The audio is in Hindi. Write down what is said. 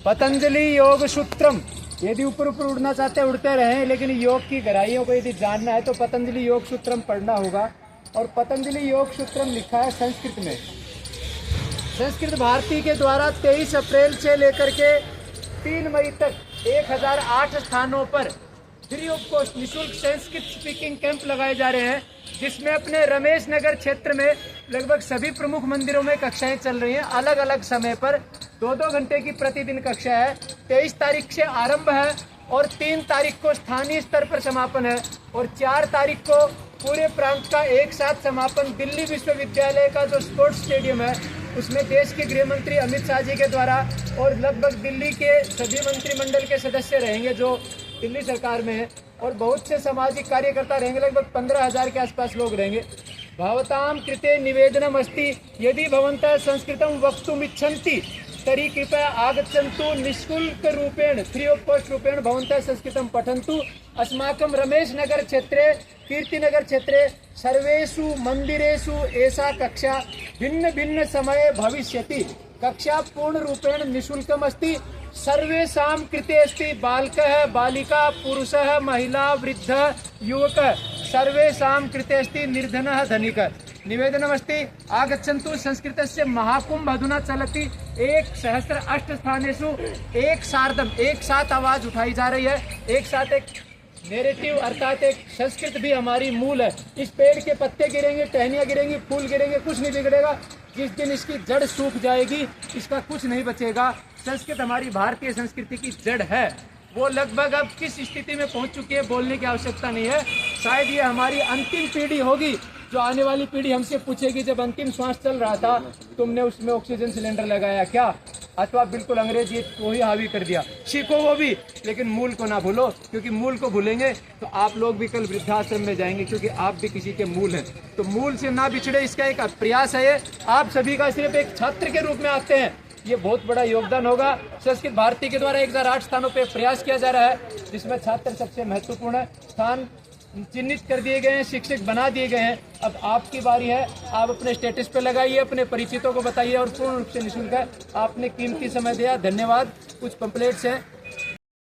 पतंजलि योग सूत्रम। यदि ऊपर ऊपर उड़ना चाहते हैं उड़ते रहें, लेकिन योग की गहराइयों को यदि जानना है तो पतंजलि योग सूत्रम पढ़ना होगा। और पतंजलि योग सूत्रम लिखा है संस्कृत में। संस्कृत भारती के द्वारा 23 अप्रैल से लेकर के 3 मई तक 1008 स्थानों पर फ्री ऑफ कॉस्ट निःशुल्क संस्कृत स्पीकिंग कैंप लगाए जा रहे हैं, जिसमें अपने रमेश नगर क्षेत्र में लगभग सभी प्रमुख मंदिरों में कक्षाएं चल रही हैं। अलग अलग समय पर 2-2 घंटे की प्रतिदिन कक्षा है। 23 तारीख से आरंभ है और 3 तारीख को स्थानीय स्तर पर समापन है और 4 तारीख को पूरे प्रांत का एक साथ समापन दिल्ली विश्वविद्यालय का जो स्पोर्ट्स स्टेडियम है उसमें देश के गृह मंत्री अमित शाह जी के द्वारा और लगभग दिल्ली के सभी मंत्रिमंडल के सदस्य रहेंगे जो दिल्ली सरकार में है और बहुत से सामाजिक कार्यकर्ता रहेंगे। लगभग 15,000 के आसपास लोग रहेंगे। भवतां कृते निवेदनम अस्ति यदि भवन्तः संस्कृतं वक्तुम् इच्छन्ति तर्हि कृपया आगच्छन्तु निःशुल्क रूपेण फ्री ऑफ कॉस्ट रूपेण भवन्तः संस्कृतं पठन्तु। अस्माकं रमेश नगर क्षेत्रे कीर्तिनगर क्षेत्रे सर्वेषु मंदिरेषु एषा कक्षा भिन्न भिन्न समये भविष्यति। कक्षा पूर्ण रूपेण निःशुल्कम् अस्ति। सर्वेषां कृते अस्ति। बालकः बालिका पुरुषः महिला वृद्धः युवकः सर्वेषां कृते अस्ति। निर्धनः धनिकः। निवेदनमस्ति आगच्छन्तु। संस्कृतस्य महाकुंभ अधुना चलति। 1,008 स्थानेषु एक सार्धम एक साथ आवाज उठाई जा रही है। एक साथ एक नेरेटिव अर्थात एक संस्कृत भी हमारी मूल है। इस पेड़ के पत्ते गिरेंगे, टहनियाँ गिरेंगी, फूल गिरेंगे, कुछ नहीं बिगड़ेगा। जिस दिन इसकी जड़ सूख जाएगी इसका कुछ नहीं बचेगा। संस्कृत हमारी भारतीय संस्कृति की जड़ है। वो लगभग अब किस स्थिति में पहुंच चुकी है बोलने की आवश्यकता नहीं है। शायद ये हमारी अंतिम पीढ़ी होगी जो आने वाली पीढ़ी हमसे पूछेगी जब अंतिम श्वास चल रहा था तुमने उसमें ऑक्सीजन सिलेंडर लगाया क्या, अथवा बिल्कुल अंग्रेजी को ही हावी कर दिया। सीखो वो भी, लेकिन मूल को ना भूलो, क्योंकि मूल को भूलेंगे तो आप लोग भी कल वृद्धाश्रम में जाएंगे, क्योंकि आप भी किसी के मूल हैं। तो मूल से ना बिछड़े इसका एक प्रयास है। ये आप सभी का सिर्फ एक छात्र के रूप में आते हैं, ये बहुत बड़ा योगदान होगा। संस्कृत भारती के द्वारा 1008 स्थानों पर प्रयास किया जा रहा है, जिसमें छात्र सबसे महत्वपूर्ण स्थान चिन्हित कर दिए गए हैं, शिक्षक बना दिए गए हैं। अब आपकी बारी है, आप अपने स्टेटस पे लगाइए, अपने परिचितों को बताइए और पूर्ण रूप से निःशुल्क है। आपने कीमती समय दिया, धन्यवाद। कुछ पंपलेट्स हैं